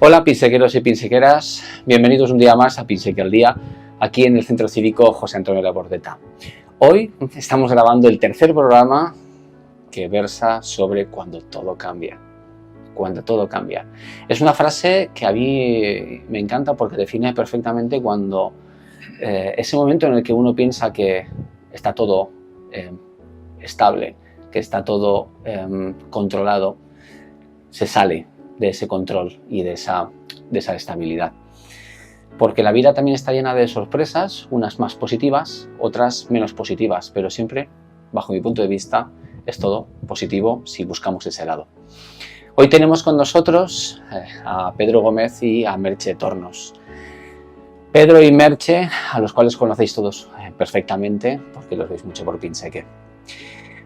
Hola pinsequeros y pinsequeras, bienvenidos un día más a Pinseque al Día, aquí en el Centro Cívico José Antonio Labordeta. Hoy estamos grabando el tercer programa que versa sobre cuando todo cambia. Cuando todo cambia. Es una frase que a mí me encanta porque define perfectamente cuando ese momento en el que uno piensa que está todo estable, que está todo controlado, se sale de ese control y de esa estabilidad. Porque la vida también está llena de sorpresas, unas más positivas, otras menos positivas, pero siempre, bajo mi punto de vista, es todo positivo si buscamos ese lado. Hoy tenemos con nosotros a Pedro Gómez y a Merche Tornos. Pedro y Merche, a los cuales conocéis todos perfectamente, porque los veis mucho por Pinseque.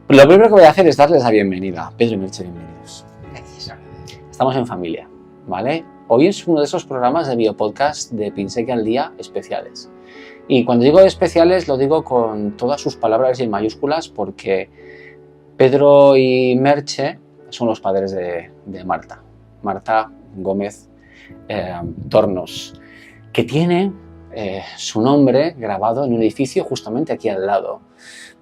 Lo primero que voy a hacer es darles la bienvenida. Pedro y Merche, bienvenidos. Estamos en familia, ¿vale? Hoy es uno de esos programas de biopodcast de Pinseque al Día especiales. Y cuando digo especiales lo digo con todas sus palabras y en mayúsculas porque Pedro y Merche son los padres de Marta Gómez Tornos, que tiene su nombre grabado en un edificio justamente aquí al lado.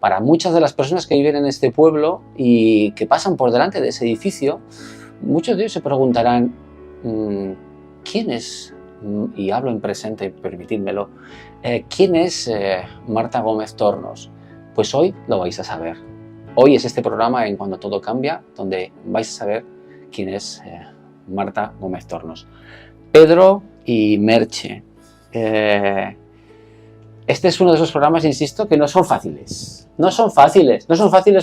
Para muchas de las personas que viven en este pueblo y que pasan por delante de ese edificio, muchos de ellos se preguntarán, ¿quién es, y hablo en presente, permitidmelo, quién es Marta Gómez Tornos? Pues hoy lo vais a saber. Hoy es este programa en Cuando Todo Cambia, donde vais a saber quién es Marta Gómez Tornos. Pedro y Merche. Este es uno de esos programas, insisto, que no son fáciles. No son fáciles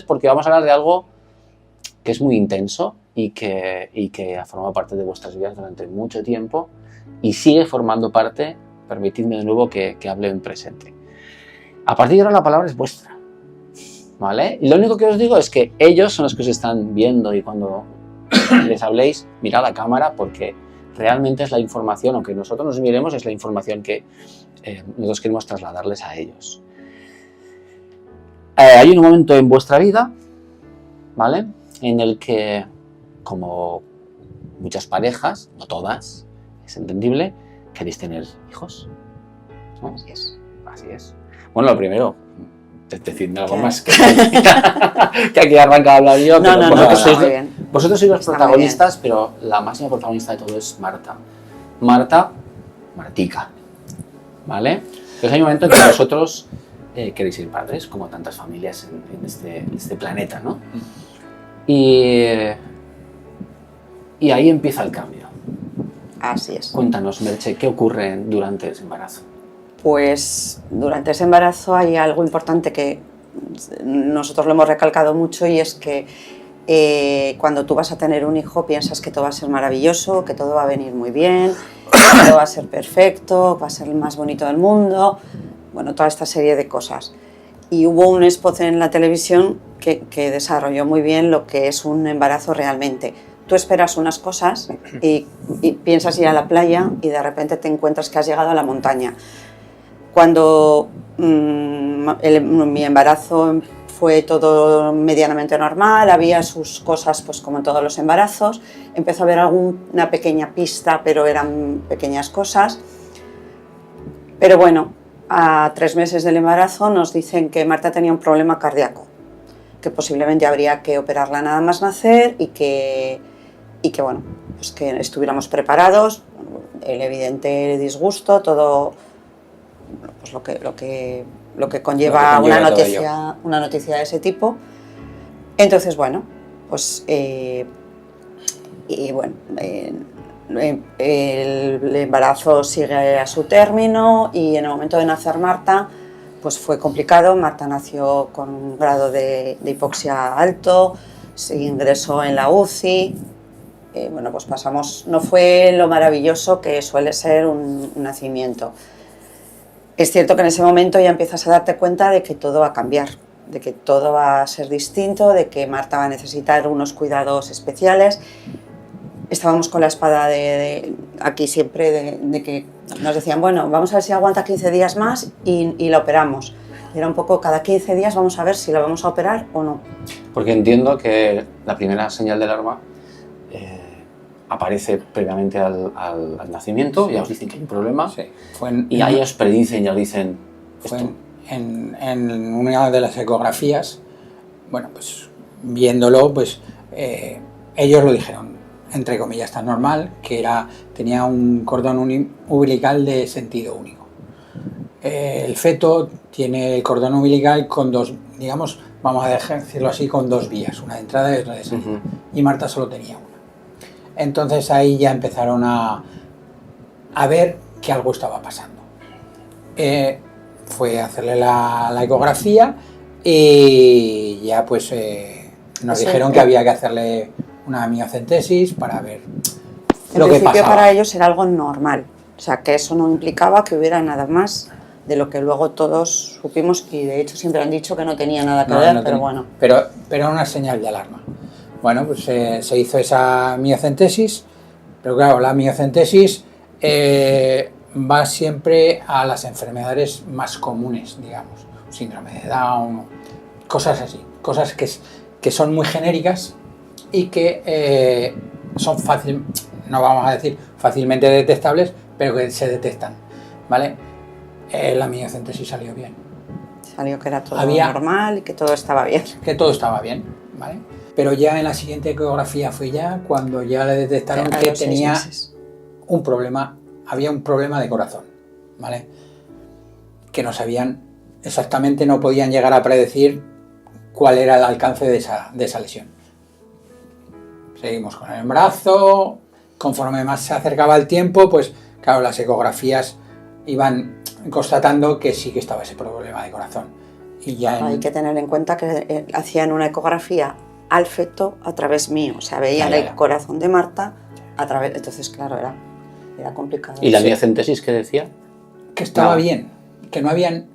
porque vamos a hablar de algo que es muy intenso y que ha formado parte de vuestras vidas durante mucho tiempo y sigue formando parte, permitidme de nuevo que hable en presente. A partir de ahora la palabra es vuestra, ¿vale? Y lo único que os digo es que ellos son los que os están viendo y cuando les habléis, mirad a cámara porque realmente es la información, aunque nosotros nos miremos, es la información que nosotros queremos trasladarles a ellos. Hay un momento en vuestra vida, ¿vale?, en el que, como muchas parejas, no todas, es entendible, queréis tener hijos, ¿no? Así es. Así es. Bueno, lo primero, decidme algo más que aquí arranca a hablar yo. Vosotros sois los protagonistas, pero la máxima protagonista de todo es Marta. Martica, ¿vale? Entonces hay un momento en que vosotros queréis ser padres, como tantas familias en este planeta, ¿no? Y ahí empieza el cambio. Así es. Cuéntanos, Merche, ¿qué ocurre durante ese embarazo? Pues durante ese embarazo hay algo importante que nosotros lo hemos recalcado mucho y es que cuando tú vas a tener un hijo piensas que todo va a ser maravilloso, que todo va a venir muy bien, que todo va a ser perfecto, va a ser el más bonito del mundo, bueno, toda esta serie de cosas. Y hubo un spot en la televisión que desarrolló muy bien lo que es un embarazo realmente. Tú esperas unas cosas y piensas ir a la playa y de repente te encuentras que has llegado a la montaña. Cuando mi embarazo fue todo medianamente normal, había sus cosas pues como en todos los embarazos, empezó a haber alguna pequeña pista, pero eran pequeñas cosas. Pero bueno, a 3 meses del embarazo nos dicen que Marta tenía un problema cardíaco, que posiblemente habría que operarla nada más nacer y que bueno, pues que estuviéramos preparados, el evidente disgusto, todo pues lo que conlleva una noticia de ese tipo. Entonces, bueno, pues el embarazo sigue a su término y en el momento de nacer Marta, pues fue complicado. Marta nació con un grado de hipoxia alto, se ingresó en la UCI. Bueno, pues pasamos, no fue lo maravilloso que suele ser un nacimiento. Es cierto que en ese momento ya empiezas a darte cuenta de que todo va a cambiar, de que todo va a ser distinto, de que Marta va a necesitar unos cuidados especiales. Estábamos con la espada aquí siempre de que nos decían, bueno, vamos a ver si aguanta 15 días más y la operamos. Era un poco cada 15 días vamos a ver si la vamos a operar o no. Porque entiendo que la primera señal de alarma aparece previamente al nacimiento, ya os dicen que hay un problema, Sí, y ahí os predicen, ya os dicen fue esto. en una de las ecografías, bueno, pues viéndolo, pues ellos lo dijeron, entre comillas, tan normal, que tenía un cordón umbilical de sentido único. El feto tiene el cordón umbilical con dos, digamos, vamos a decirlo así, con dos vías, una de entrada y otra de salida. Y Marta solo tenía una. Entonces ahí ya empezaron a ver que algo estaba pasando. Fue a hacerle la ecografía y ya pues nos dijeron que había que hacerle una amniocentesis para ver lo que pasaba. En principio para ellos era algo normal, o sea que eso no implicaba que hubiera nada más de lo que luego todos supimos, y de hecho siempre han dicho que no tenía nada que ver, pero bueno. Pero era una señal de alarma. Bueno, pues se hizo esa amniocentesis, pero claro, la amniocentesis va siempre a las enfermedades más comunes, digamos, síndrome de Down, cosas así, cosas que son muy genéricas y que son no vamos a decir fácilmente detectables, pero que se detectan, ¿vale? La amniocentesis salió bien. Salió que era todo normal y que todo estaba bien. Que todo estaba bien, ¿vale? Pero ya en la siguiente ecografía fue ya cuando ya le detectaron que tenía un problema, había un problema de corazón, ¿vale? Que no sabían exactamente, no podían llegar a predecir cuál era el alcance de esa lesión. Seguimos con el embarazo, conforme más se acercaba el tiempo, pues claro, las ecografías iban constatando que sí que estaba ese problema de corazón. Y ya hay que tener en cuenta que hacían una ecografía al feto a través mío, o sea, veían el corazón de Marta a través, entonces claro, era complicado. ¿Y la amniocentesis qué decía? Que estaba bien, que no había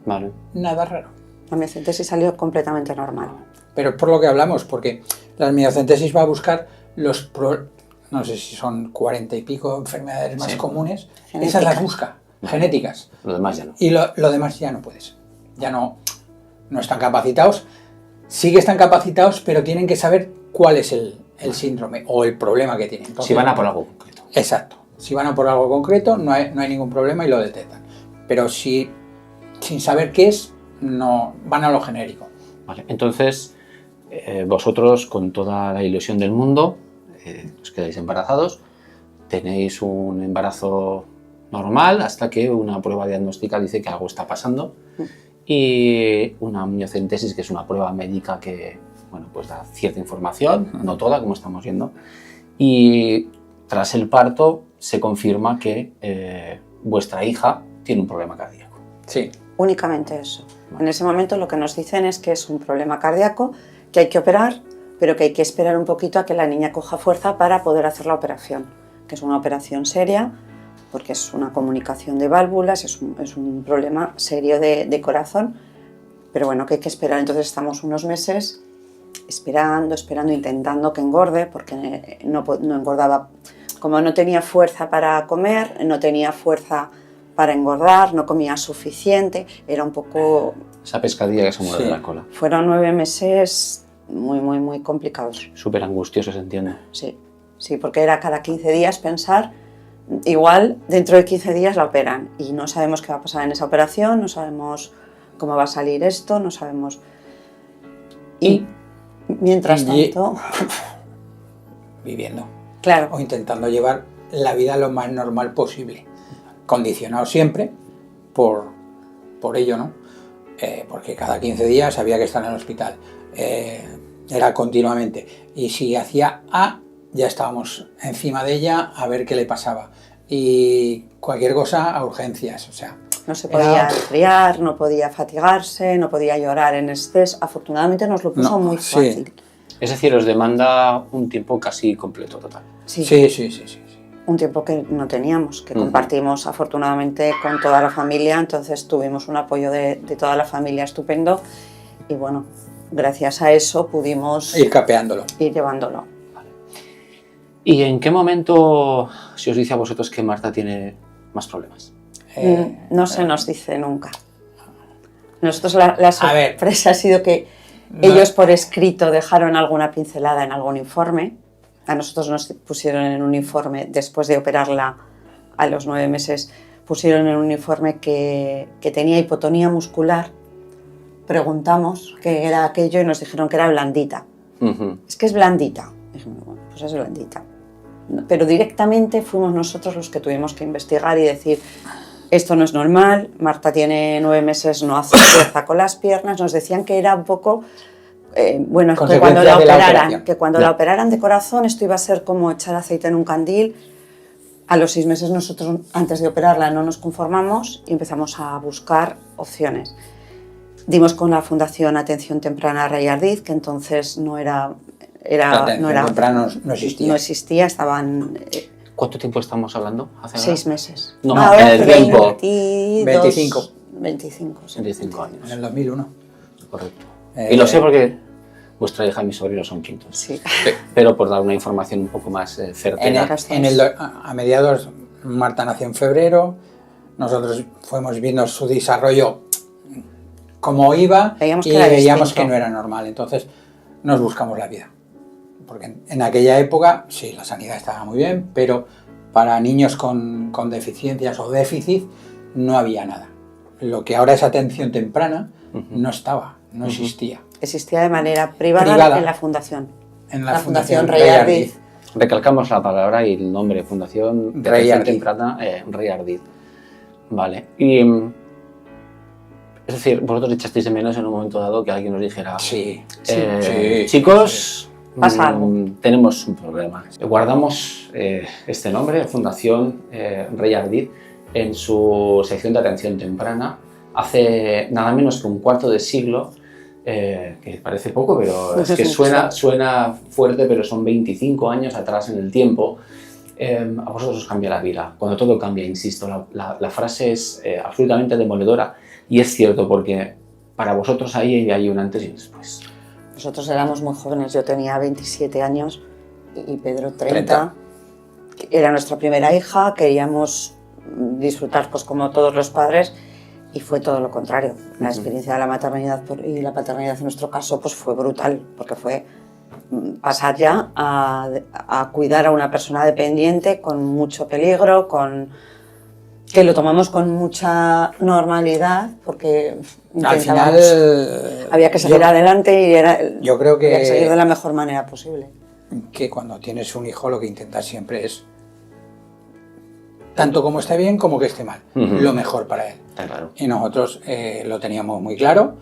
nada raro. La amniocentesis salió completamente normal. Pero por lo que hablamos, porque la amniocentesis va a buscar no sé si son 40 y pico enfermedades más comunes, esas las busca, genéticas. Lo demás ya no. Y lo demás ya no puedes, ya no están capacitados. Sí que están capacitados, pero tienen que saber cuál es el síndrome o el problema que tienen. Entonces, si van a por algo concreto. Exacto. Si van a por algo concreto, no hay ningún problema y lo detectan. Pero sin saber qué es, no van a lo genérico. Vale. Entonces, vosotros, con toda la ilusión del mundo, os quedáis embarazados, tenéis un embarazo normal hasta que una prueba diagnóstica dice que algo está pasando. Y una amniocentesis, que es una prueba médica que, bueno, pues da cierta información, no toda, como estamos viendo, y tras el parto se confirma que vuestra hija tiene un problema cardíaco. Sí. Únicamente eso. Vale. En ese momento lo que nos dicen es que es un problema cardíaco, que hay que operar, pero que hay que esperar un poquito a que la niña coja fuerza para poder hacer la operación, que es una operación seria, porque es una comunicación de válvulas, es un problema serio de corazón, pero bueno, que hay que esperar. Entonces estamos unos meses esperando, intentando que engorde, porque no engordaba, como no tenía fuerza para comer, no tenía fuerza para engordar, no comía suficiente, era un poco... Esa pescadilla que se mueve de la cola. Fueron 9 meses muy, muy, muy complicados. Súper angustiosos, entiendo. Sí, porque era cada 15 días pensar... Igual dentro de 15 días la operan y no sabemos qué va a pasar en esa operación, no sabemos cómo va a salir esto, no sabemos. Y mientras tanto... Viviendo. Claro. O intentando llevar la vida lo más normal posible. Condicionado siempre por ello, ¿no? Porque cada 15 días había que estar en el hospital. Era continuamente. Y si hacía A, ya estábamos encima de ella a ver qué le pasaba. Y cualquier cosa a urgencias, o sea... No se podía resfriar, no podía fatigarse, no podía llorar en exceso. Afortunadamente nos lo puso muy fácil. Sí. Es decir, os demanda un tiempo casi completo, total. Sí. Un tiempo que no teníamos, que compartimos afortunadamente con toda la familia, entonces tuvimos un apoyo de toda la familia estupendo y bueno, gracias a eso pudimos... Ir capeándolo. Ir llevándolo. ¿Y en qué momento se os dice a vosotros que Marta tiene más problemas? No se nos dice nunca. Nosotros la sorpresa ha sido que ellos por escrito dejaron alguna pincelada en algún informe, a nosotros nos pusieron en un informe, después de operarla a los 9 meses, pusieron en un informe que tenía hipotonía muscular. Preguntamos qué era aquello y nos dijeron que era blandita. Es que es blandita. Dijimos, bueno, pues es blandita. Pero directamente fuimos nosotros los que tuvimos que investigar y decir, esto no es normal, Marta tiene 9 meses, no hace fuerza con las piernas. Nos decían que era un poco, bueno, es que cuando la operaran de corazón esto iba a ser como echar aceite en un candil. A los 6 meses nosotros, antes de operarla, no nos conformamos y empezamos a buscar opciones. Dimos con la Fundación Atención Temprana Rey Ardiz, que entonces no existía, estaban... ¿Cuánto tiempo estamos hablando? 6 meses. No, ahora en el tiempo. 25. 25, sí. 25 años. En el 2001. Correcto. Y lo sé porque vuestra hija y mi sobrino son quintos. Sí. Pero por dar una información un poco más certera. A mediados, Marta nació en febrero, nosotros fuimos viendo su desarrollo cómo iba y veíamos que no era normal. Entonces nos buscamos la vida. Porque en aquella época, sí, la sanidad estaba muy bien, pero para niños con deficiencias o déficit no había nada. Lo que ahora es atención temprana no estaba, no existía. Existía de manera privada en la fundación. En la Fundación Rey Ardiz. Recalcamos la palabra y el nombre, Fundación de Atención Temprana Rey Ardiz. Vale. Y, es decir, vosotros echasteis de menos en un momento dado que alguien nos dijera, chicos, pasa algo. Tenemos un problema. Guardamos este nombre, Fundación Rey Ardiz, en su sección de atención temprana hace nada menos que un cuarto de siglo, que parece poco, pero es que suena fuerte, pero son 25 años atrás en el tiempo. A vosotros os cambia la vida. Cuando todo cambia, insisto, la frase es absolutamente demoledora y es cierto porque para vosotros ahí hay un antes y un después. Nosotros éramos muy jóvenes, yo tenía 27 años y Pedro 30. Era nuestra primera hija, queríamos disfrutar pues como todos los padres y fue todo lo contrario. La experiencia de la maternidad y la paternidad en nuestro caso pues fue brutal, porque fue pasar ya a cuidar a una persona dependiente con mucho peligro, que lo tomamos con mucha normalidad porque al final había que seguir adelante y yo creo que había que seguir de la mejor manera posible. Que cuando tienes un hijo lo que intentas siempre es tanto como esté bien como que esté mal, lo mejor para él. Claro. Y nosotros lo teníamos muy claro,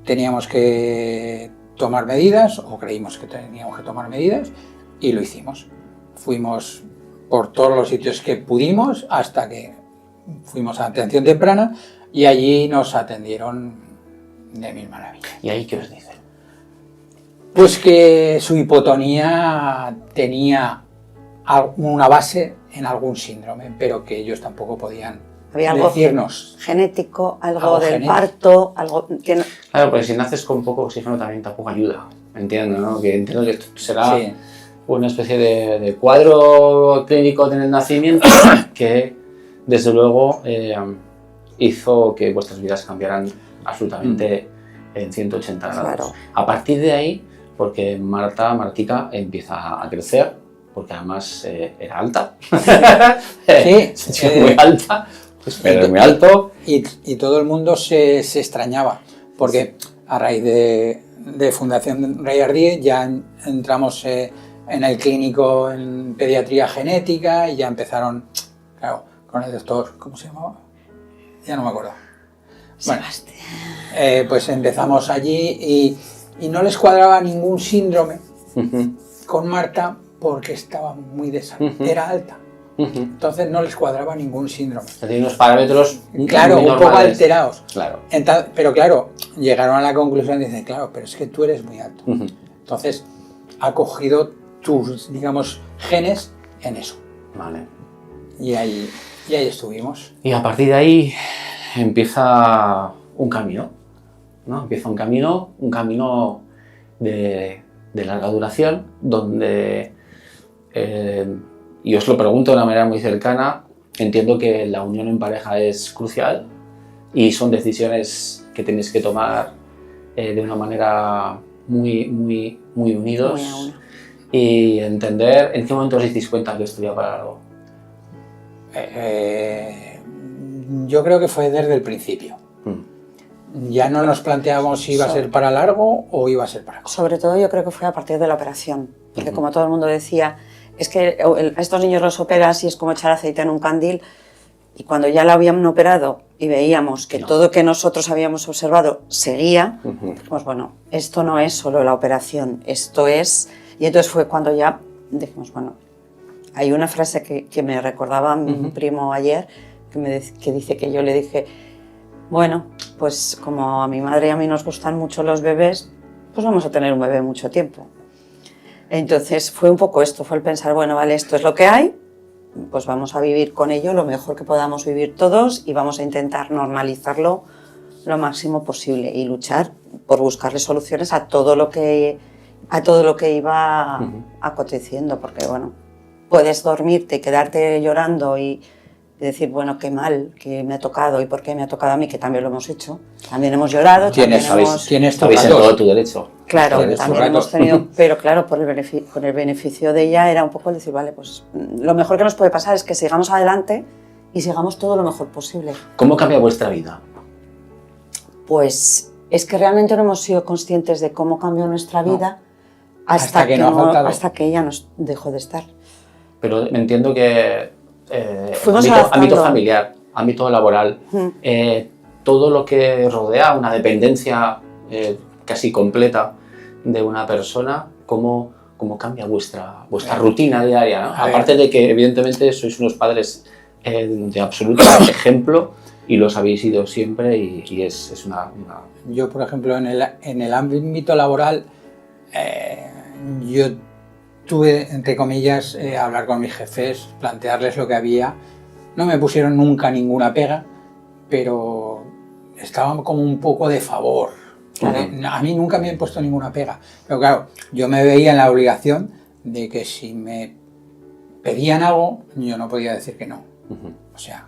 teníamos que tomar medidas o creímos que teníamos que tomar medidas y lo hicimos. Fuimos por todos los sitios que pudimos hasta que fuimos a atención temprana y allí nos atendieron de mil maravillas. ¿Y ahí qué os dicen? Pues que su hipotonía tenía una base en algún síndrome, pero que ellos tampoco podían decirnos. Genético, algo del parto, algo... Claro, pues si naces con poco oxígeno también tampoco ayuda. Entiendo, ¿no? Que entiendo que esto será una especie de cuadro clínico en el nacimiento que desde luego hizo que vuestras vidas cambiaran absolutamente en 180 grados. Claro. A partir de ahí, porque Martica empieza a crecer, porque además era alta, muy alta, pero muy alto. Y todo el mundo se extrañaba, porque a raíz de Fundación Rey Ardiz ya entramos en el clínico en pediatría genética y ya empezaron, claro, con el doctor, ¿cómo se llamaba? Ya no me acuerdo. Bueno, pues empezamos allí y no les cuadraba ningún síndrome con Marta porque estaba muy era alta. Entonces no les cuadraba ningún síndrome. Tiene unos parámetros claro, un poco alterados. Claro. Pero claro, llegaron a la conclusión y dicen, claro, pero es que tú eres muy alto. Entonces ha cogido tus, digamos, genes en eso. Vale. Y ahí estuvimos. Y a partir de ahí empieza un camino, ¿no? Empieza un camino de larga duración, donde, y os lo pregunto de una manera muy cercana, entiendo que la unión en pareja es crucial y son decisiones que tenéis que tomar de una manera muy unidos. y entender en qué momento os disteis cuenta que esto iba para largo. Yo creo que fue desde el principio. Ya no nos planteábamos si iba a ser para largo o iba a ser para corto. Sobre todo yo creo que fue a partir de la operación, porque como todo el mundo decía, es que a estos niños los operas y es como echar aceite en un candil, y cuando ya la habían operado y veíamos que todo que nosotros habíamos observado seguía, pues bueno, esto no es solo la operación, esto es... Y entonces fue cuando ya dijimos, bueno, hay una frase que me recordaba mi primo ayer, que dice que yo le dije, bueno, pues como a mi madre y a mí nos gustan mucho los bebés, pues vamos a tener un bebé mucho tiempo. Entonces fue un poco esto, fue el pensar, bueno, vale, esto es lo que hay, pues vamos a vivir con ello lo mejor que podamos vivir todos y vamos a intentar normalizarlo lo máximo posible y luchar por buscarle soluciones a todo lo que iba aconteciendo, porque bueno, puedes dormirte y quedarte llorando y decir, bueno, qué mal que me ha tocado y por qué me ha tocado a mí, que también lo hemos hecho, también hemos llorado, Tienes en todo tu derecho. Claro, también hemos tenido, pero claro, con el beneficio de ella era un poco el decir, vale, pues lo mejor que nos puede pasar es que sigamos adelante y sigamos todo lo mejor posible. ¿Cómo cambia vuestra vida? Pues es que realmente no hemos sido conscientes de cómo cambió nuestra vida hasta que ella nos dejó de estar. Pero me entiendo que fuimos ámbito familiar, ámbito laboral, todo lo que rodea una dependencia casi completa de una persona, ¿cómo cambia vuestra rutina diaria, ¿no? Aparte de que evidentemente sois unos padres de absoluto ejemplo y los habéis sido siempre y es una... Yo, por ejemplo, en el ámbito laboral, yo tuve, entre comillas, hablar con mis jefes, plantearles lo que había. No me pusieron nunca ninguna pega, pero estaban como un poco de favor. A mí nunca me han puesto ninguna pega. Pero claro, yo me veía en la obligación de que si me pedían algo, yo no podía decir que no. O sea,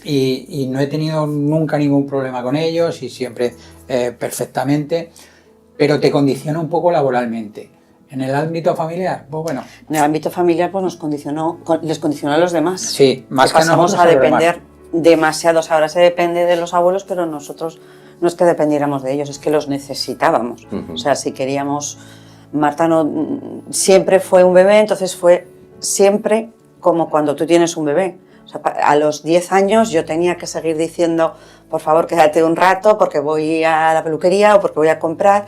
y no he tenido nunca ningún problema con ellos y siempre perfectamente, pero te condiciona un poco laboralmente. En el ámbito familiar, pues bueno. En el ámbito familiar pues les condicionó a los demás. Sí, más que pasamos a depender demasiados. Ahora se depende de los abuelos, pero nosotros no es que dependiéramos de ellos, es que los necesitábamos. O sea, si queríamos... Marta siempre fue un bebé, entonces fue siempre como cuando tú tienes un bebé. O sea, a los 10 años yo tenía que seguir diciendo, por favor, quédate un rato porque voy a la peluquería o porque voy a comprar.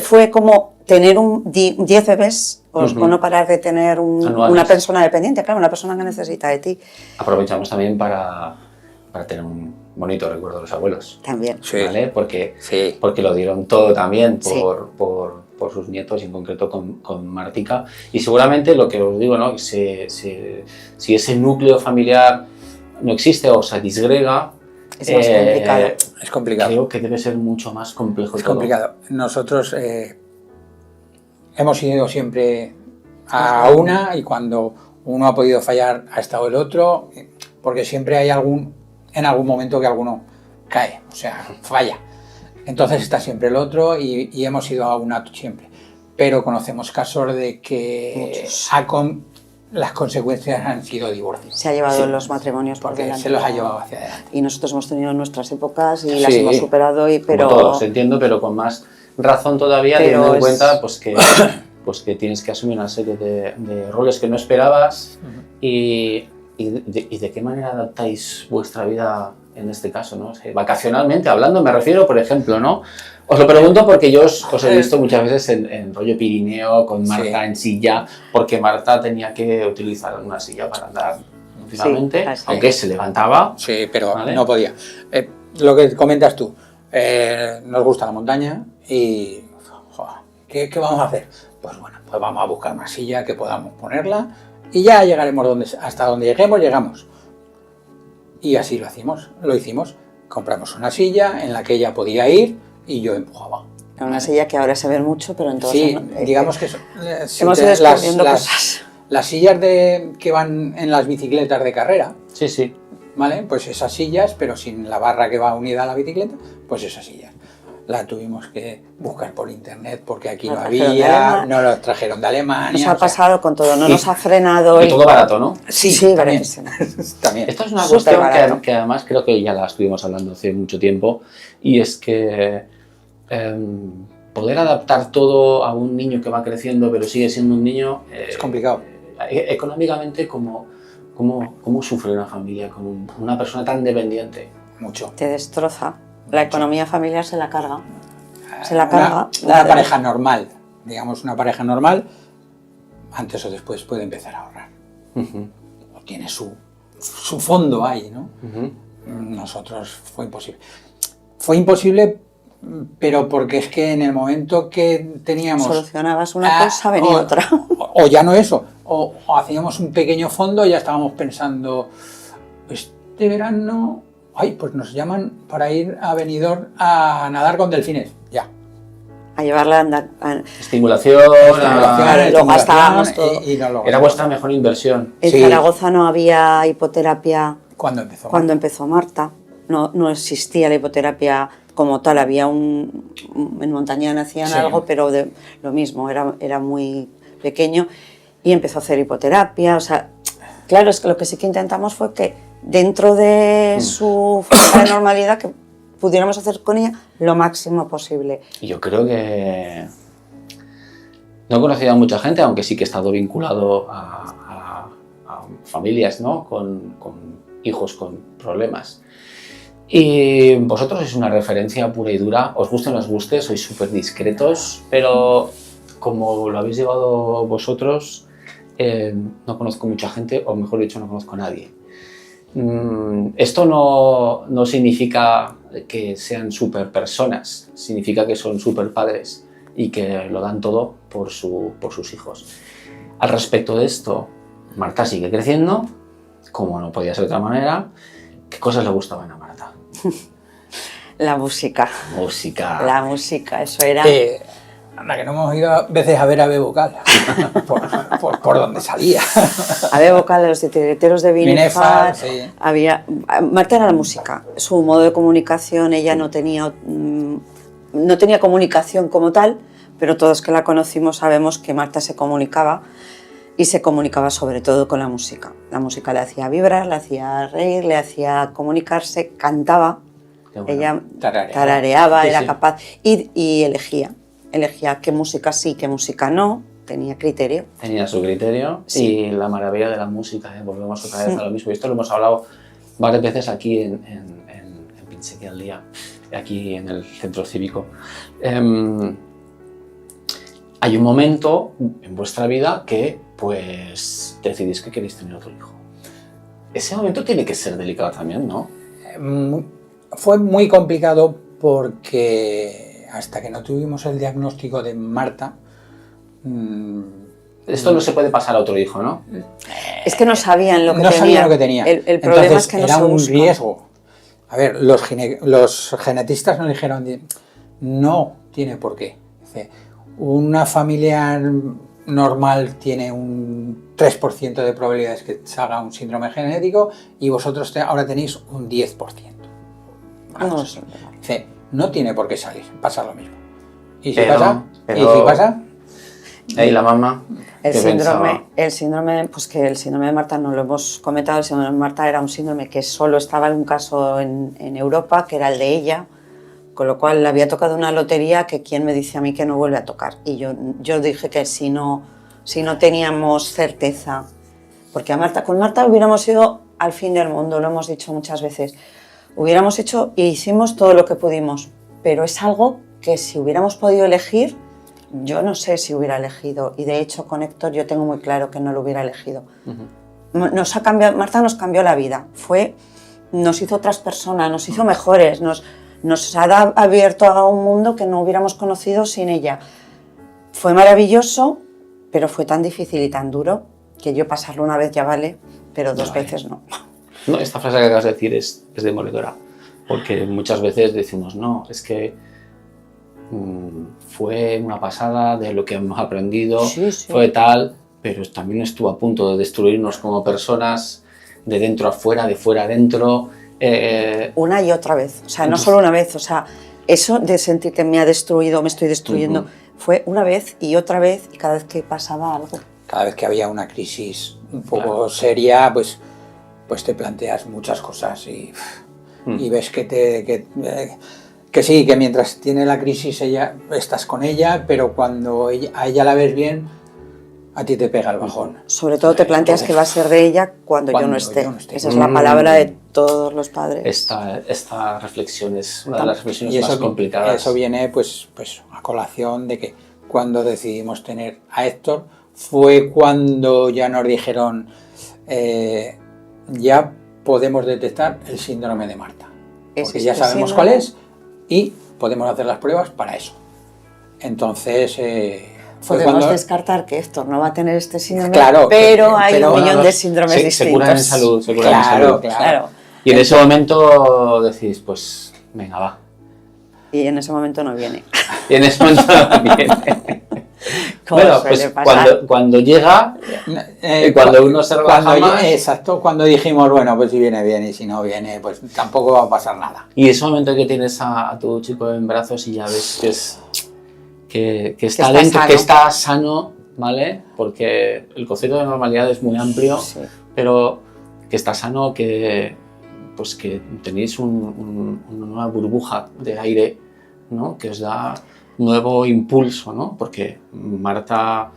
Fue como tener 10 bebés o no parar de tener una persona dependiente, claro, una persona que necesita de ti. Aprovechamos también para tener un bonito recuerdo de los abuelos. También. Sí. ¿Vale? Porque lo dieron todo también por sus nietos y en concreto con Martica. Y seguramente lo que os digo, ¿no? Si ese núcleo familiar no existe o se disgrega, es más complicado. Es complicado. Creo que debe ser mucho más complejo. Es complicado. Nosotros hemos ido siempre a una y cuando uno ha podido fallar ha estado el otro, porque siempre hay en algún momento que alguno cae, o sea, falla. Entonces está siempre el otro y hemos ido a una siempre. Pero conocemos casos de que las consecuencias han sido divorcios. Se ha llevado los matrimonios por delante. Se los ha llevado hacia adelante. Y nosotros hemos tenido nuestras épocas y las hemos superado. Pero como todos, entiendo, pero con más razón todavía, teniendo en cuenta pues que tienes que asumir una serie de roles que no esperabas y de qué manera adaptáis vuestra vida en este caso, ¿no? O sea, vacacionalmente hablando, me refiero, por ejemplo, ¿no? Os lo pregunto porque yo os he visto muchas veces en rollo Pirineo con Marta en silla, porque Marta tenía que utilizar una silla para andar finalmente, aunque se levantaba. Sí, pero no podía. Lo que comentas tú, nos gusta la montaña y ¿qué vamos a hacer? Pues bueno, pues vamos a buscar una silla que podamos ponerla y ya llegaremos hasta donde llegamos. Y así lo hicimos. Compramos una silla en la que ella podía ir y yo empujaba. Una silla que ahora se ve mucho, pero entonces... Sí, digamos que hemos ido descubriendo cosas. Las sillas que van en las bicicletas de carrera. Sí. ¿Vale? Pues esas sillas, pero sin la barra que va unida a la bicicleta, pues esas sillas. la tuvimos que buscar por internet porque aquí Lo no trajeron de había, Alemania. no lo trajeron de Alemania. Nos o ha sea, pasado con todo, no y- nos ha frenado. Y todo barato, ¿no? Sí, Sí, también. baratísimo. También. Esto es una Súper cuestión barato. que además creo que ya la estuvimos hablando hace mucho tiempo, y es que poder adaptar todo a un niño que va creciendo pero sigue siendo un niño... Es complicado. Económicamente, ¿cómo sufre una familia con una persona tan dependiente? Mucho. Te destroza. La economía familiar se la carga. Se la Una- carga. Una pareja normal, digamos una pareja normal, antes o después puede empezar a ahorrar. Ujú, O tiene su fondo ahí, ¿no? ujú. Nosotros fue imposible. Fue imposible, pero porque es que en el momento que teníamos... Solucionabas una cosa, venía otra. O ya no eso, o hacíamos un pequeño fondo y ya estábamos pensando, este verano, ay, pues nos llaman para ir a Benidorm a nadar con delfines. Ya. A llevarla a andar. Estimulación, lo gastábamos todo. y no lo era gastamos. vuestra mejor inversión. En Sí. Zaragoza no había hipoterapia Cuando empezó. cuando empezó Marta. No existía la hipoterapia como tal. Había en Montañana hacían Sí. algo, pero lo mismo, era muy pequeño. Y empezó a hacer hipoterapia. O sea, claro, es que lo que sí que intentamos fue que dentro de su falta de normalidad, que pudiéramos hacer con ella lo máximo posible. Y yo creo que no he conocido a mucha gente, aunque sí que he estado vinculado a familias, ¿no? con hijos con problemas. Y vosotros sois una referencia pura y dura, os guste o no os guste, sois súper discretos, pero como lo habéis llevado vosotros, no conozco mucha gente, o mejor dicho, no conozco a nadie. Esto no significa que sean súper personas, significa que son súper padres y que lo dan todo por sus hijos. Al respecto de esto, Marta sigue creciendo, como no podía ser de otra manera. ¿Qué cosas le gustaban a Marta? La música. Música. La música, eso era... Anda, que no hemos ido a veces a ver a B Vocal, por donde salía. Había vocal de los titiriteros de Binefar, Binefar, sí. Marta era la música, su modo de comunicación, ella no tenía comunicación como tal, pero todos que la conocimos sabemos que Marta se comunicaba, y se comunicaba sobre todo con la música. La música le hacía vibrar, le hacía reír, le hacía comunicarse, cantaba, Qué bueno. ella Tarareaba. tarareaba, Sí, era sí. capaz, y elegía qué música sí, qué música no, tenía criterio. Tenía su criterio, Sí. y la maravilla de la música, volvemos otra vez a lo mismo. Y esto lo hemos hablado varias veces aquí en Pinseque al Día, aquí en el centro cívico. Hay un momento en vuestra vida que pues decidís que queréis tener otro hijo. Ese momento tiene que ser delicado también, ¿no? Fue muy complicado porque hasta que no tuvimos el diagnóstico de Marta, Esto no se puede pasar a otro hijo, ¿no? Es que no sabían lo que no tenía. sabía lo que tenía. El problema Entonces, es que no era se un busca. riesgo. A ver, los genetistas nos dijeron, no tiene por qué. Dice, una familia normal tiene un 3% de probabilidades que salga un síndrome genético y vosotros ahora tenéis un 10%. No, Así. Dice, no tiene por qué pasar lo mismo. ¿Y si Pero- pasa? pero- ¿Y si pasa? Y la mamá, El ¿qué pensaba? síndrome, pues que el síndrome de Marta no lo hemos comentado, el síndrome de Marta era un síndrome que solo estaba en un caso en Europa, que era el de ella, con lo cual le había tocado una lotería que quién me dice a mí que no vuelve a tocar. Y yo dije que si no teníamos certeza, porque con Marta hubiéramos ido al fin del mundo, lo hemos dicho muchas veces, hubiéramos hecho e hicimos todo lo que pudimos, pero es algo que si hubiéramos podido elegir, yo no sé si hubiera elegido, y de hecho con Héctor yo tengo muy claro que no lo hubiera elegido. Marta nos cambió la vida, nos hizo otras personas, nos hizo mejores, nos ha abierto a un mundo que no hubiéramos conocido sin ella. Fue maravilloso, pero fue tan difícil y tan duro que yo pasarlo una vez ya vale, pero dos vale. veces no. No, esta frase que acabas de decir es demoledora, porque muchas veces decimos, no, es que fue una pasada de lo que hemos aprendido, Sí, sí. fue tal, pero también estuvo a punto de destruirnos como personas, de dentro a fuera, de fuera a dentro. Una y otra vez, o sea, no Entonces- solo una vez, o sea, eso de sentirte me ha destruido, me estoy destruyendo, fue una vez y otra vez y cada vez que pasaba algo. Cada vez que había una crisis un poco seria, pues te planteas muchas cosas y ves que sí, que mientras tiene la crisis estás con ella, pero cuando a ella la ves bien, a ti te pega el bajón. Sobre todo te planteas que va a ser de ella cuando yo no esté. Esa es la palabra de todos los padres. Esta reflexión es una de las reflexiones más complicadas. Eso viene pues a colación de que cuando decidimos tener a Héctor fue cuando ya nos dijeron ya podemos detectar el síndrome de Marta. Porque ya sabemos cuál es y podemos hacer las pruebas para eso. Entonces... podemos descartar que Héctor no va a tener este síndrome, claro, pero hay un millón de síndromes distintos. Se curan en salud, se curan en salud. Claro. Y en ese momento decís, pues, venga, va. Y en ese momento no viene. Y en ese momento no viene. Bueno, pues cuando llega, cuando uno se relaja más... Exacto, cuando dijimos, bueno, pues si viene bien y si no viene, pues tampoco va a pasar nada. Y ese momento que tienes a tu chico en brazos y ya ves que está dentro, que está sano, ¿vale? Porque el concepto de normalidad es muy amplio, sí. Pero que está sano, que tenéis una nueva burbuja de aire, ¿no? Que os da nuevo impulso, ¿no? Porque Marta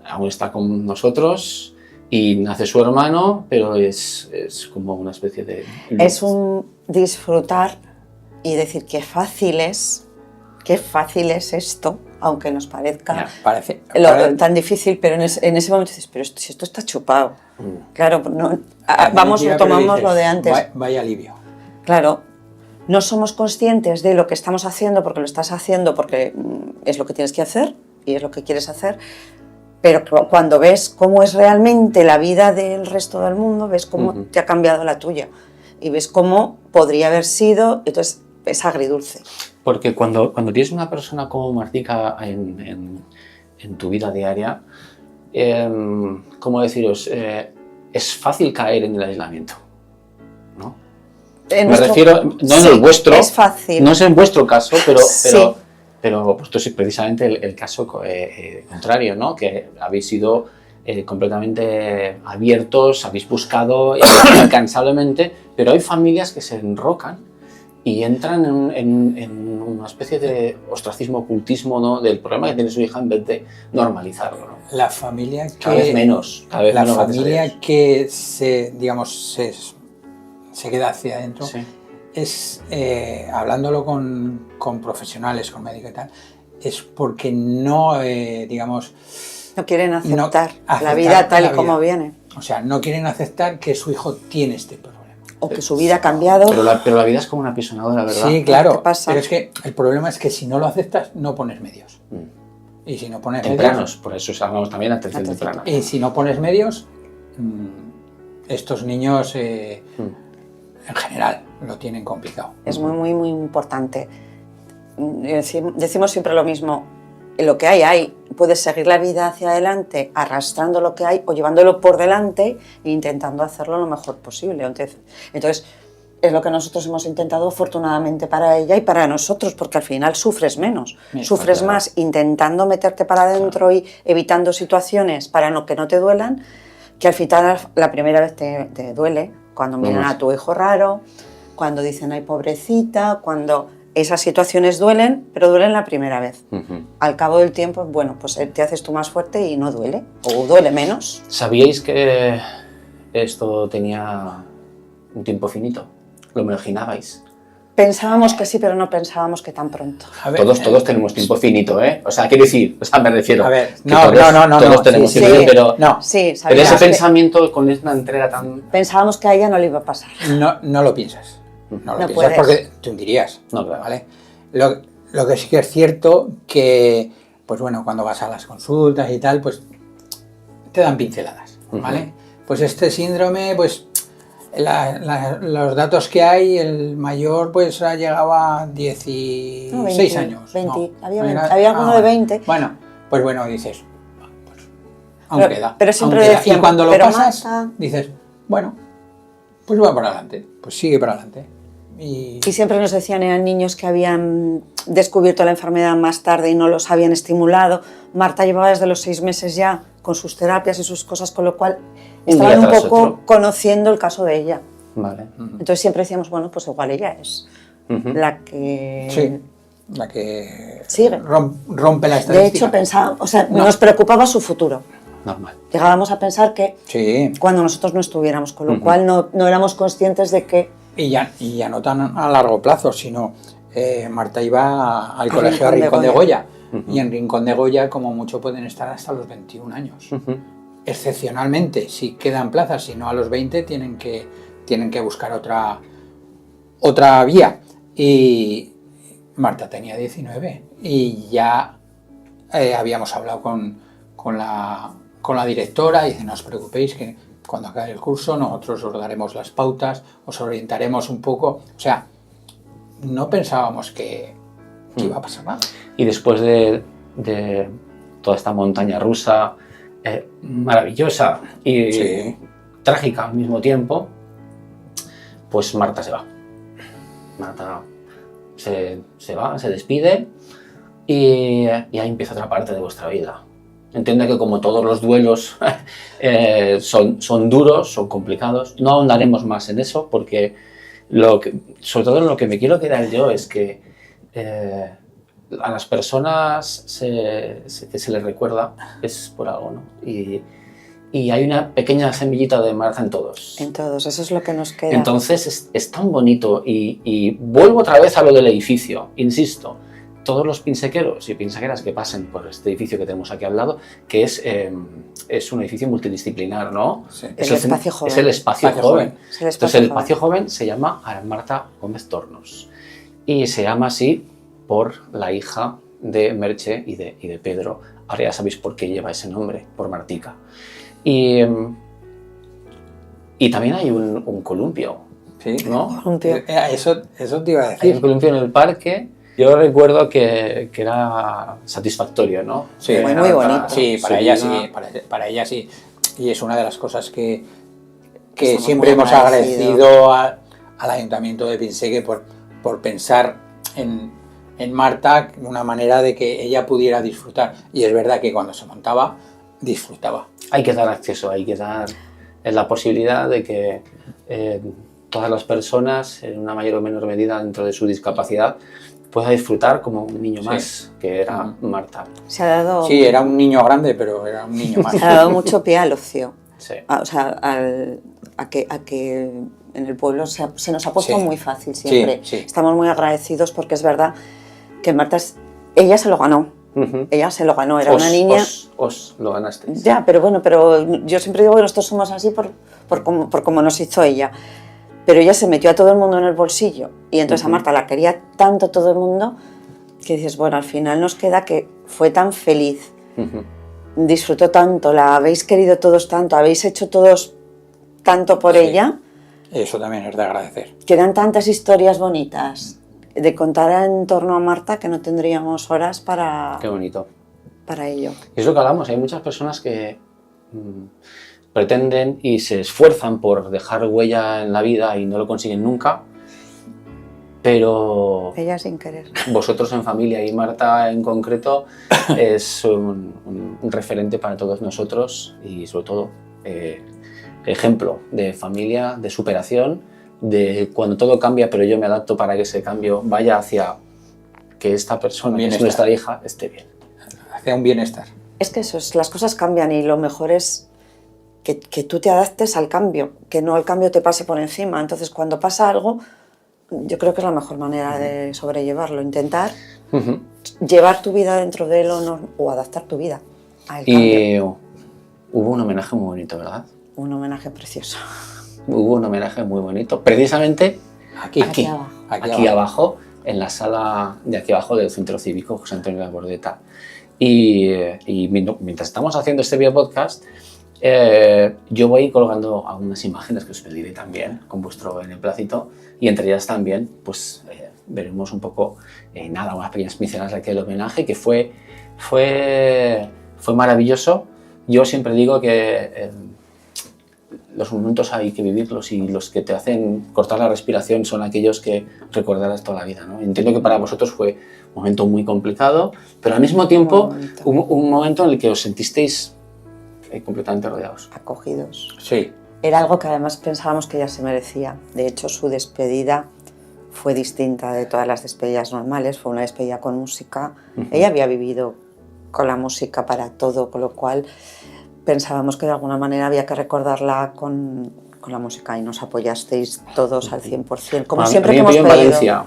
aún está con nosotros y nace su hermano, pero es como una especie de... Es un disfrutar y decir qué fácil es esto, aunque nos parezca parece tan difícil, pero en ese momento dices, pero si esto está chupado. Claro, no, tomamos lo de antes. Vaya alivio. Claro, no somos conscientes de lo que estamos haciendo porque lo estás haciendo porque es lo que tienes que hacer y es lo que quieres hacer, pero cuando ves cómo es realmente la vida del resto del mundo, ves cómo te ha cambiado la tuya y ves cómo podría haber sido, entonces es agridulce. Porque cuando tienes una persona como Martica en tu vida diaria, ¿cómo deciros? Es fácil caer en el aislamiento, ¿no? Me refiero, no en el vuestro, es fácil. No es en vuestro caso, pero esto es precisamente el caso contrario, ¿no? Que habéis sido completamente abiertos, habéis buscado incansablemente, pero hay familias que se enrocan y entran en una especie de ostracismo, ocultismo, ¿no? Del problema que tiene su hija en vez de normalizarlo, ¿no? La familia que... Cada vez menos. La familia que se queda hacia adentro, sí. Es, hablándolo con profesionales, con médicos y tal, es porque no quieren aceptar la vida tal y como viene. O sea, no quieren aceptar que su hijo tiene este problema. O que su vida ha cambiado. Pero la vida es como una pisonadora, ¿verdad? Sí, claro. Pero es que el problema es que si no lo aceptas, no pones medios. Y si no pones tempranos, por eso hablamos también de atención temprana. Y si no pones medios, estos niños en general lo tienen complicado. Es muy, muy, muy importante. Decimos siempre lo mismo. Lo que hay. Puedes seguir la vida hacia adelante arrastrando lo que hay o llevándolo por delante e intentando hacerlo lo mejor posible. Entonces, es lo que nosotros hemos intentado afortunadamente para ella y para nosotros, porque al final sufres menos. Sufres más intentando meterte para adentro y evitando situaciones para que no te duelan, que al final la primera vez te duele, cuando miran a tu hijo raro, cuando dicen, ay, pobrecita, cuando... Esas situaciones duelen, pero duelen la primera vez. Al cabo del tiempo, bueno, pues te haces tú más fuerte y no duele, o duele menos. ¿Sabíais que esto tenía un tiempo finito? ¿Lo imaginabais? Pensábamos que sí, pero no pensábamos que tan pronto. Todos tenemos tiempo finito, ¿eh? O sea, quiero decir, me refiero. A ver, todos tenemos tiempo finito, pero, pero ese pensamiento con esa entrega tan... Pensábamos que a ella no le iba a pasar. No lo piensas. No lo piensas puedes. Porque te hundirías. No, claro. ¿Vale? Lo que sí que es cierto que, pues bueno, cuando vas a las consultas y tal, pues te dan pinceladas, ¿vale? Pues este síndrome, pues los datos que hay, el mayor pues ha llegado a 16 años. 20. Había alguno de 20. Bueno, pues bueno, dices, pues, aún queda. Pero siempre decían, y cuando lo pasas, dices, bueno, pues va para adelante, pues sigue para adelante. Y siempre nos decían, eran niños que habían descubierto la enfermedad más tarde y no los habían estimulado. Marta llevaba desde los 6 meses ya con sus terapias y sus cosas, con lo cual estaban un poco conociendo el caso de ella. Vale. Entonces siempre decíamos, bueno, pues igual ella es la que... sí, la que sigue. Rompe la estadística. De hecho, pensábamos, o sea, nos preocupaba su futuro. Normal. Llegábamos a pensar que cuando nosotros no estuviéramos, con lo cual no éramos conscientes de que... Y ya no tan a largo plazo, sino Marta iba al colegio a Rincón de Goya. Y en Rincón de Goya, como mucho, pueden estar hasta los 21 años. Excepcionalmente, si quedan plazas, si no a los 20, tienen que buscar otra vía. Y Marta tenía 19 y ya habíamos hablado con la directora y dice, no os preocupéis que cuando acabe el curso nosotros os daremos las pautas, os orientaremos un poco. O sea, no pensábamos que iba a pasar nada. Y después de toda esta montaña rusa maravillosa y trágica al mismo tiempo, pues Marta se va. Marta se va, se despide y ahí empieza otra parte de vuestra vida. Entiendo que como todos los duelos son duros, son complicados. No ahondaremos más en eso porque sobre todo en lo que me quiero quedar yo es que a las personas que se les recuerda es por algo, ¿no? Y hay una pequeña semillita de Marta en todos. En todos, eso es lo que nos queda. Entonces es tan bonito y vuelvo otra vez a lo del edificio, insisto. Todos los pinsequeros y pinsequeras que pasen por este edificio que tenemos aquí al lado, que es un edificio multidisciplinar, ¿no? Sí. El espacio joven. Es el espacio joven. Entonces el espacio joven se llama Marta Gómez Tornos y se llama así por la hija de Merche y de Pedro. Ahora ya sabéis por qué lleva ese nombre, por Martica. Y también hay un columpio, ¿sí? ¿no? Eso te iba a decir. Hay un columpio en el parque. Yo recuerdo que era satisfactorio, ¿no? Sí, muy bonito. Sí, para ella sí. Y es una de las cosas que siempre hemos agradecido al Ayuntamiento de Pinseque por pensar en Marta de una manera de que ella pudiera disfrutar. Y es verdad que cuando se montaba, disfrutaba. Hay que dar acceso, hay que dar la posibilidad de que todas las personas, en una mayor o menor medida dentro de su discapacidad, pueda disfrutar como un niño más, que era Marta. Se ha dado... Sí, era un niño grande, pero era un niño más. Se ha dado mucho pie al ocio. Sí. O sea, a que en el pueblo se nos ha puesto muy fácil siempre. Sí. Estamos muy agradecidos porque es verdad que Marta, ella se lo ganó. Ella se lo ganó, era una niña... Os lo ganasteis. Ya, pero bueno, yo siempre digo que nosotros somos así por cómo nos hizo ella. Pero ella se metió a todo el mundo en el bolsillo y entonces a Marta la quería tanto todo el mundo que dices, bueno, al final nos queda que fue tan feliz, disfrutó tanto, la habéis querido todos tanto, habéis hecho todos tanto por ella. Eso también es de agradecer. Quedan tantas historias bonitas de contar en torno a Marta que no tendríamos horas para... Qué bonito. Para ello. Y es lo que hablamos, hay muchas personas que pretenden y se esfuerzan por dejar huella en la vida y no lo consiguen nunca, pero ella sin querer. Vosotros en familia y Marta en concreto es un referente para todos nosotros y sobre todo ejemplo de familia, de superación, de cuando todo cambia pero yo me adapto para que ese cambio vaya hacia que esta persona, que es nuestra hija, esté bien. Hacia un bienestar. Es que eso es, las cosas cambian y lo mejor es que tú te adaptes al cambio, que no el cambio te pase por encima. Entonces, cuando pasa algo, yo creo que es la mejor manera de sobrellevarlo, intentar llevar tu vida dentro de él o adaptar tu vida al cambio. Y hubo un homenaje muy bonito, ¿verdad? Un homenaje precioso. Hubo un homenaje muy bonito, precisamente aquí abajo, en la sala de aquí abajo del Centro Cívico José Antonio Labordeta. Y mientras estamos haciendo este video podcast, yo voy colgando algunas imágenes que os pediré también con vuestro beneplácito y entre ellas también pues veremos un poco, unas pequeñas pinceladas de aquel homenaje que fue fue maravilloso. Yo siempre digo que los momentos hay que vivirlos y los que te hacen cortar la respiración son aquellos que recordarás toda la vida, ¿no? Entiendo que para vosotros fue un momento muy complicado, pero al mismo tiempo un momento en el que os sentisteis completamente rodeados. Acogidos. Sí. Era algo que además pensábamos que ella se merecía. De hecho, su despedida fue distinta de todas las despedidas normales, fue una despedida con música. Ella había vivido con la música para todo, con lo cual pensábamos que de alguna manera había que recordarla con la música y nos apoyasteis todos al 100%, como siempre que hemos pedido. Valencia.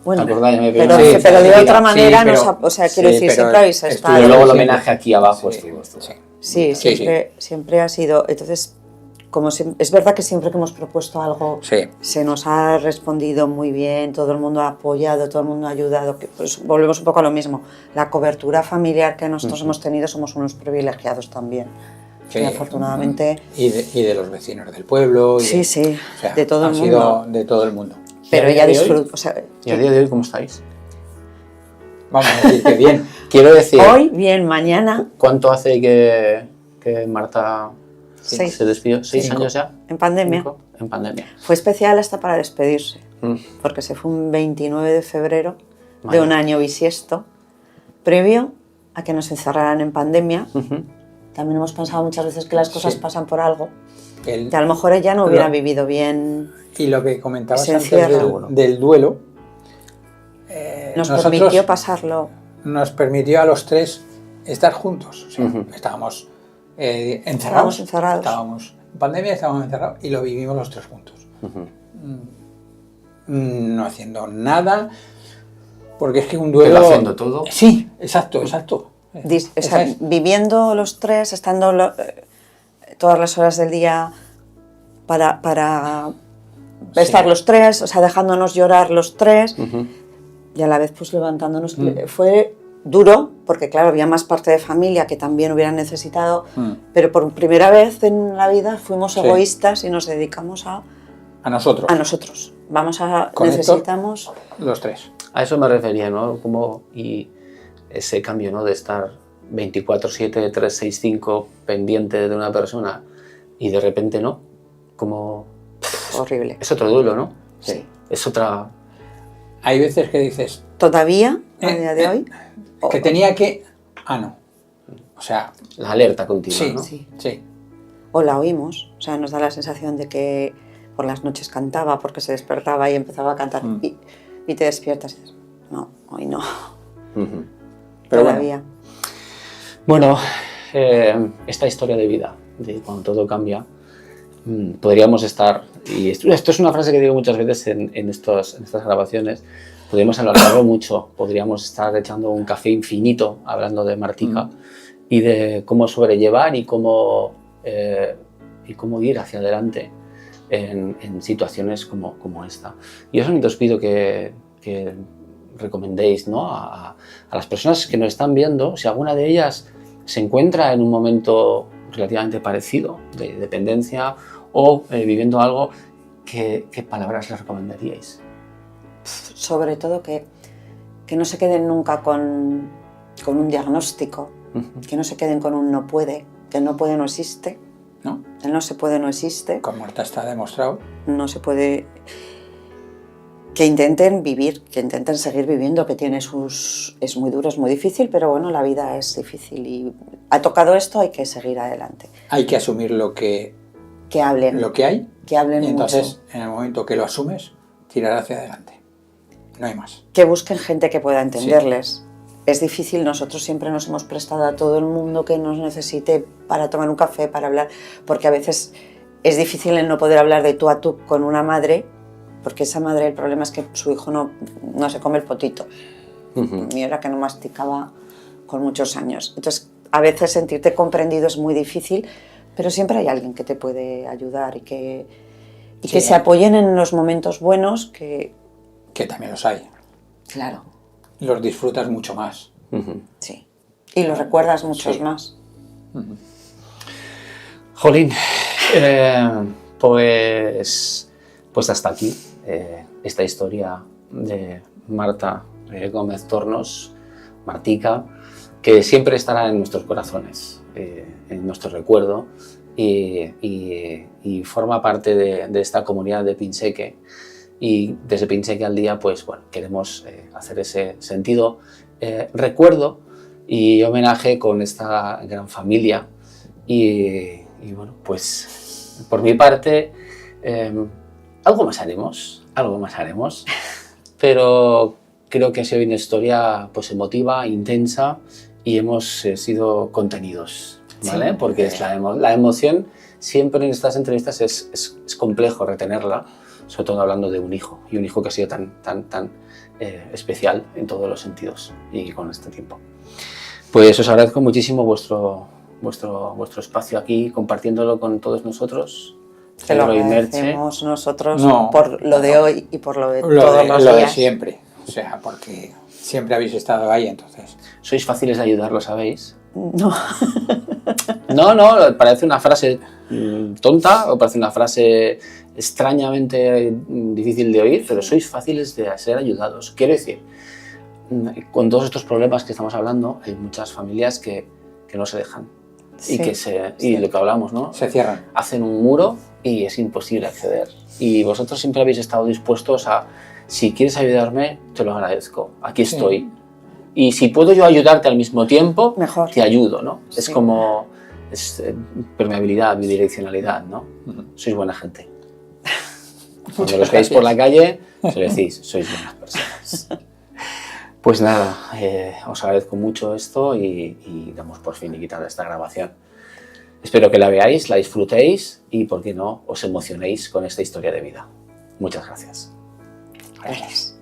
Bueno, pero de otra manera, sí, pero, o sea, quiero decir, siempre habéis estado. Pero luego el homenaje aquí abajo estuvo. Sí, siempre ha sido. Entonces, como es verdad que siempre que hemos propuesto algo, se nos ha respondido muy bien, todo el mundo ha apoyado, todo el mundo ha ayudado. Pues volvemos un poco a lo mismo. La cobertura familiar que nosotros hemos tenido, somos unos privilegiados también. Sí, que afortunadamente. Y de los vecinos del pueblo. Sí, o sea, de todo el mundo. Sido de todo el mundo. Pero ella disfruta. O sea, ¿Y a día de hoy cómo estáis? Vamos a decir que bien. Quiero decir. Hoy, bien, mañana. ¿Cuánto hace que Marta se despidió? ¿6 años ya? En pandemia. 5, en pandemia. Fue especial hasta para despedirse, porque se fue un 29 de febrero de un año bisiesto, previo a que nos encerraran en pandemia. También hemos pensado muchas veces que las cosas pasan por algo. Que a lo mejor ella no hubiera vivido bien. Y lo que comentabas antes encierro. del duelo, nos permitió pasarlo. Nos permitió a los tres estar juntos. O sea, estábamos encerrados. Estábamos en pandemia, estábamos encerrados y lo vivimos los tres juntos. No haciendo nada, porque es que un duelo... Pero haciendo todo. Sí, exacto. O sea, viviendo los tres, estando todas las horas del día para estar los tres, o sea, dejándonos llorar los tres y a la vez pues levantándonos. Fue duro, porque claro, había más parte de familia que también hubieran necesitado, pero por primera vez en la vida fuimos egoístas y nos dedicamos a nosotros. A nosotros. Necesitamos... Los tres. A eso me refería, ¿no? Y ese cambio, ¿no? De estar 24/7, 365 pendiente de una persona y de repente no, como... Horrible. Es otro duelo, ¿no? Sí. Es otra... Hay veces que dices... ¿Todavía, a día de hoy? Que tenía que... no. O sea... La alerta continua, ¿no? Sí. O la oímos, o sea, nos da la sensación de que por las noches cantaba porque se despertaba y empezaba a cantar y te despiertas y dices, no, hoy no. Pero todavía. Bueno, esta historia de vida, de cuando todo cambia, podríamos estar, y esto es una frase que digo muchas veces en estas grabaciones, podríamos alargarlo mucho, podríamos estar echando un café infinito hablando de Martica y de cómo sobrellevar y cómo ir hacia adelante en situaciones como esta. Y yo solamente os pido que recomendéis, ¿no? a las personas que nos están viendo, si alguna de ellas se encuentra en un momento relativamente parecido de dependencia o viviendo algo, ¿qué palabras les recomendaríais? Sobre todo que no se queden nunca con un diagnóstico, que no se queden con un no puede, que el no puede no existe, ¿no? El no se puede no existe. Con Marta está demostrado. No se puede... Que intenten vivir, que intenten seguir viviendo, que tiene sus... Es muy duro, es muy difícil, pero bueno, la vida es difícil y ha tocado esto, hay que seguir adelante. Hay que asumir lo que hablen. Lo que hay. Que hablen y entonces, mucho. En el momento que lo asumes, tirar hacia adelante. No hay más. Que busquen gente que pueda entenderles. Sí. Es difícil, nosotros siempre nos hemos prestado a todo el mundo que nos necesite para tomar un café, para hablar, porque a veces es difícil el no poder hablar de tú a tú con una madre, porque esa madre, el problema es que su hijo no se come el potito. Mío era que no masticaba con muchos años. Entonces, a veces sentirte comprendido es muy difícil, pero siempre hay alguien que te puede ayudar y que se apoyen en los momentos buenos que también los hay. Claro. Los disfrutas mucho más. Sí. Y los recuerdas muchos más. Jolín, pues hasta aquí esta historia de Marta Gómez Tornos, Martica, que siempre estará en nuestros corazones, en nuestro recuerdo, y forma parte de esta comunidad de Pinseque. Y desde Pinseque al Día, pues bueno, queremos hacer ese sentido recuerdo y homenaje con esta gran familia. Y bueno, pues por mi parte, algo más haremos, pero creo que ha sido una historia pues emotiva, intensa y hemos sido contenidos, ¿vale? Sí. Porque es la emoción siempre en estas entrevistas es complejo retenerla, sobre todo hablando de un hijo, y un hijo que ha sido tan especial en todos los sentidos y con este tiempo. Pues os agradezco muchísimo vuestro espacio aquí, compartiéndolo con todos nosotros. Te lo Pedro y Merche. agradecemos nosotros No, por lo de hoy y por lo de Lo todos de, los lo de días. siempre, o sea, porque siempre habéis estado ahí, entonces. Sois fáciles de ayudar, ¿lo sabéis? No. No, parece una frase tonta o parece una frase extrañamente difícil de oír, pero sois fáciles de ser ayudados. Quiero decir, con todos estos problemas que estamos hablando, hay muchas familias que no se dejan Sí, y lo que hablamos, ¿no? Se cierran. Hacen un muro y es imposible acceder. Y vosotros siempre habéis estado dispuestos a, si quieres ayudarme, te lo agradezco, aquí estoy. Y si puedo yo ayudarte al mismo tiempo, Mejor. te ayudo, ¿no? Sí. Es como permeabilidad, bidireccionalidad, ¿no? Sois buena gente. Cuando los veis por la calle, se lo decís, sois buenas personas. Pues nada, os agradezco mucho esto y damos por finiquitada esta grabación. Espero que la veáis, la disfrutéis y, por qué no, os emocionéis con esta historia de vida. Muchas gracias. Gracias.